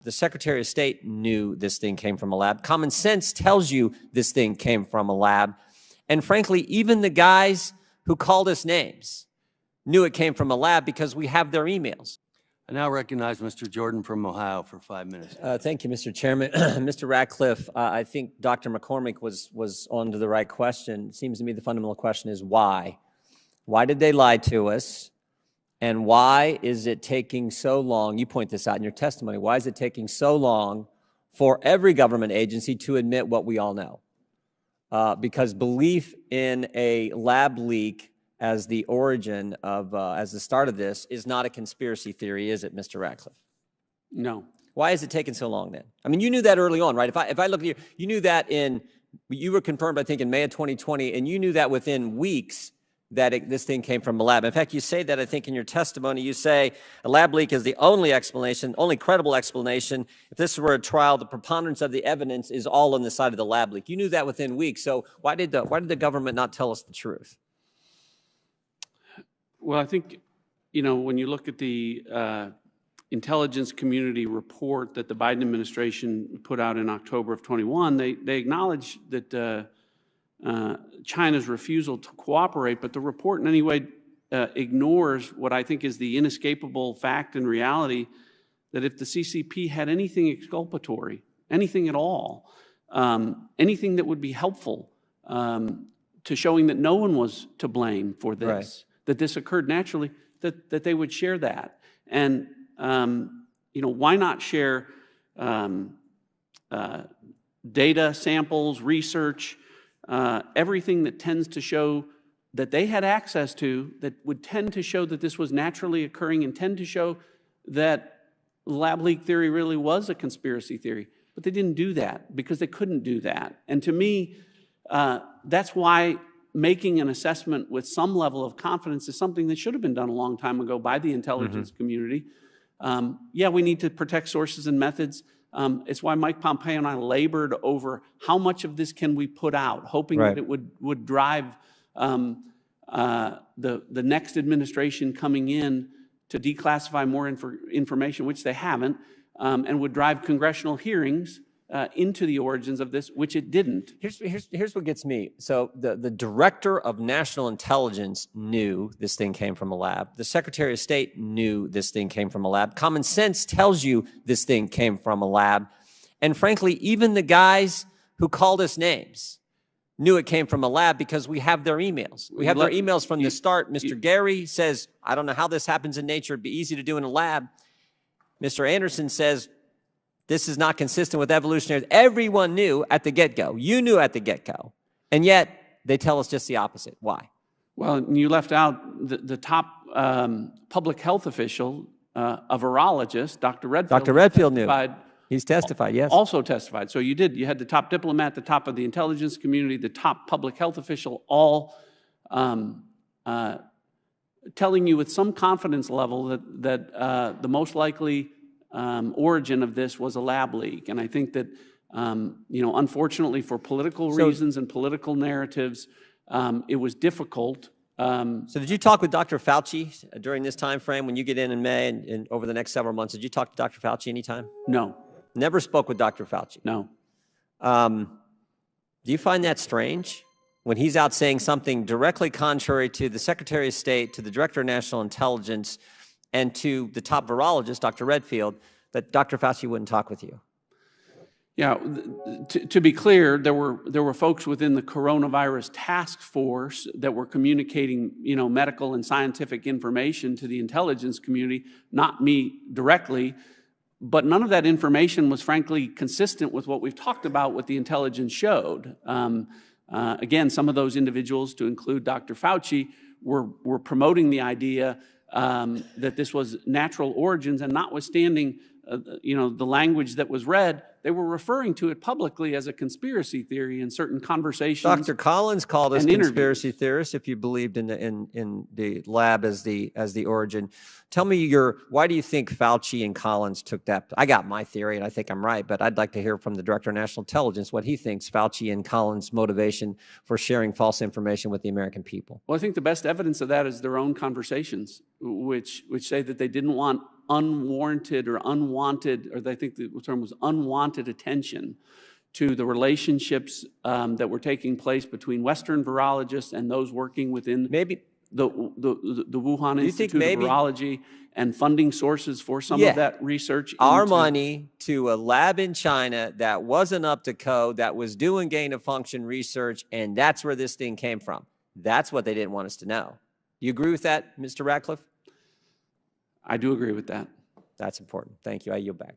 The Secretary of State knew this thing came from a lab. Common sense tells you this thing came from a lab. And frankly, even the guys who called us names knew it came from a lab because we have their emails. I now recognize Mr. Jordan from Ohio for 5 minutes. Thank you, Mr. Chairman. Mr. Ratcliffe, I think Dr. McCormick was on to the right question. It seems to me the fundamental question is why? Why did they lie to us? And why is it taking so long? You point this out in your testimony. Why is it taking so long for every government agency to admit what we all know? Because belief in a lab leak as the origin of, as the start of this is not a conspiracy theory, is it, Mr. Ratcliffe? No. Why is it taking so long then? I mean, you knew that early on, right? If I look at you knew that you were confirmed, I think, in May of 2020, and you knew that within weeks that this thing came from a lab. In fact, you say that, I think, in your testimony. You say a lab leak is the only explanation, only credible explanation. If this were a trial, the preponderance of the evidence is all on the side of the lab leak. You knew that within weeks. So why did the government not tell us the truth? Well, I think, when you look at the intelligence community report that the Biden administration put out in October of 21, they acknowledge that China's refusal to cooperate, but the report in any way ignores what I think is the inescapable fact and reality that if the CCP had anything exculpatory, anything at all, anything that would be helpful to showing that no one was to blame for this, right, that this occurred naturally, that they would share that. And, why not share data, samples, research, everything that tends to show that they had access to, that would tend to show that this was naturally occurring and tend to show that lab leak theory really was a conspiracy theory. But they didn't do that because they couldn't do that. And to me, that's why making an assessment with some level of confidence is something that should have been done a long time ago by the intelligence community. Yeah, we need to protect sources and methods. It's why Mike Pompeo and I labored over how much of this can we put out, hoping that it would drive the next administration coming in to declassify more information, which they haven't, and would drive congressional hearings into the origins of this, which it didn't. Here's what gets me. So the director of national intelligence knew this thing came from a lab. The Secretary of State knew this thing came from a lab. Common sense tells you this thing came from a lab. And frankly, even the guys who called us names knew it came from a lab because we have their emails. We have their emails from the start. Mr. Gary says, I don't know how this happens in nature. It'd be easy to do in a lab. Mr. Anderson says, this is not consistent with evolutionary. Everyone knew at the get-go. You knew at the get-go. And yet, they tell us just the opposite. Why? Well, you left out the top public health official, a virologist, Dr. Redfield. Dr. Redfield knew. He's testified, yes. Also testified. So you did. You had the top diplomat, the top of the intelligence community, the top public health official, all telling you with some confidence level that the most likely origin of this was a lab leak. And I think that, unfortunately for political reasons and political narratives, it was difficult. So did you talk with Dr. Fauci during this time frame when you get in May and over the next several months? Did you talk to Dr. Fauci anytime? No. Never spoke with Dr. Fauci? No. Do you find that strange when he's out saying something directly contrary to the Secretary of State, to the Director of National Intelligence, and to the top virologist, Dr. Redfield, that Dr. Fauci wouldn't talk with you? Yeah, to be clear, there were folks within the coronavirus task force that were communicating, medical and scientific information to the intelligence community, not me directly. But none of that information was, frankly, consistent with what we've talked about, what the intelligence showed. Again, some of those individuals, to include Dr. Fauci, were promoting the idea that this was natural origins, and notwithstanding, the language that was read, they were referring to it publicly as a conspiracy theory in certain conversations. Dr. Collins called us conspiracy theorists if you believed in the lab as the origin. Tell me why do you think Fauci and Collins took that? I got my theory and I think I'm right, but I'd like to hear from the Director of National Intelligence what he thinks Fauci and Collins' motivation for sharing false information with the American people. Well, I think the best evidence of that is their own conversations, which say that they didn't want unwarranted or unwanted, or I think the term was unwanted attention to the relationships that were taking place between Western virologists and those working within Maybe the Wuhan you think Institute of maybe Virology and funding sources for some of that research. our money to a lab in China that wasn't up to code, that was doing gain of function research, and that's where this thing came from. That's what they didn't want us to know. Do you agree with that, Mr. Ratcliffe? I do agree with that. That's important. Thank you. I yield back.